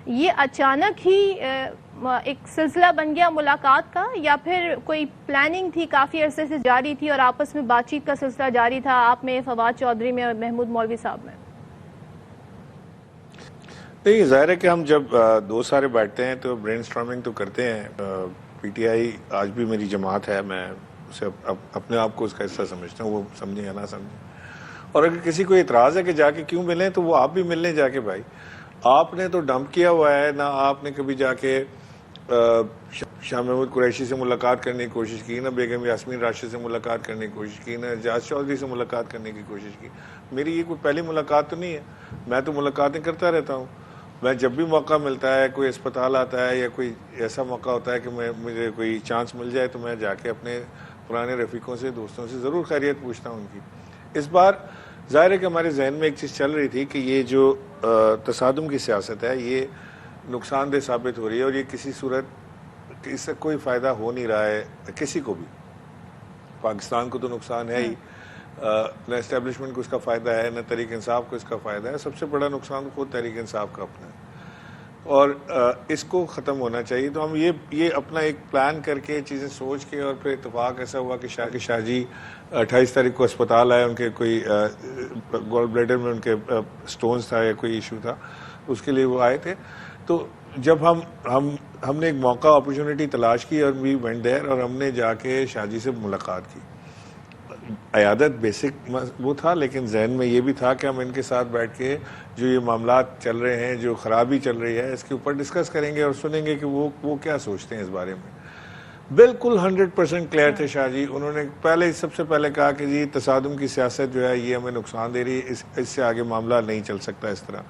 یہ اچانک ہی ایک سلسلہ بن گیا ملاقات کا، یا پھر کوئی پلاننگ تھی کافی عرصے سے جاری تھی اور آپس میں بات چیت کا سلسلہ جاری تھا، آپ میں، فواد چودھری میں اور محمود مولوی صاحب میں؟ نہیں، ظاہر ہے کہ ہم جب دو سارے بیٹھتے ہیں تو برین سٹارمنگ تو کرتے ہیں. پی ٹی آئی آج بھی میری جماعت ہے، میں اسے اپنے آپ کو اس کا حصہ سمجھتا ہوں، وہ سمجھیں یا نہ سمجھیں. اور اگر کسی کو اعتراض ہے کہ جا کے کیوں ملیں تو وہ آپ بھی ملنے جا کے. بھائی آپ نے تو ڈمپ کیا ہوا ہے، نہ آپ نے کبھی جا کے شاہ محمود قریشی سے ملاقات کرنے کی کوشش کی، نہ بیگم یاسمین راشد سے ملاقات کرنے کی کوشش کی، نہ اعجاز چودھری سے ملاقات کرنے کی کوشش کی. میری یہ کوئی پہلی ملاقات تو نہیں ہے، میں تو ملاقاتیں کرتا رہتا ہوں. میں جب بھی موقع ملتا ہے، کوئی اسپتال آتا ہے یا کوئی ایسا موقع ہوتا ہے کہ مجھے کوئی چانس مل جائے تو میں جا کے اپنے پرانے رفیقوں سے، دوستوں سے ضرور خیریت پوچھتا ہوں ان کی. اس بار ظاہر ہے کہ ہمارے ذہن میں ایک چیز چل رہی تھی کہ یہ جو تصادم کی سیاست ہے یہ نقصان دہ ثابت ہو رہی ہے، اور یہ کسی صورت اس سے کوئی فائدہ ہو نہیں رہا ہے کسی کو بھی. پاکستان کو تو نقصان ہے ہی، نہ اسٹیبلشمنٹ کو اس کا فائدہ ہے، نہ تحریک انصاف کو اس کا فائدہ ہے. سب سے بڑا نقصان خود تحریک انصاف کا اپنا ہے، اور اس کو ختم ہونا چاہیے. تو ہم یہ اپنا ایک پلان کر کے چیزیں سوچ کے، اور پھر اتفاق ایسا ہوا کہ شاہ جی 28 تاریخ کو اسپتال آئے، ان کے کوئی گال بلیڈر میں ان کے سٹونز تھا یا کوئی ایشو تھا، اس کے لیے وہ آئے تھے. تو جب ہم نے ایک موقع اپرچونٹی تلاش کی اور وی وینٹ دیر، اور ہم نے جا کے شاہ جی سے ملاقات کی. عیادت بیسک وہ تھا، لیکن ذہن میں یہ بھی تھا کہ ہم ان کے ساتھ بیٹھ کے جو یہ معاملات چل رہے ہیں، جو خرابی چل رہی ہے، اس کے اوپر ڈسکس کریں گے اور سنیں گے کہ وہ کیا سوچتے ہیں اس بارے میں. بالکل 100% کلیئر تھے شاہ جی. انہوں نے سب سے پہلے کہا کہ جی تصادم کی سیاست جو ہے یہ ہمیں نقصان دے رہی ہے، اس سے آگے معاملہ نہیں چل سکتا اس طرح.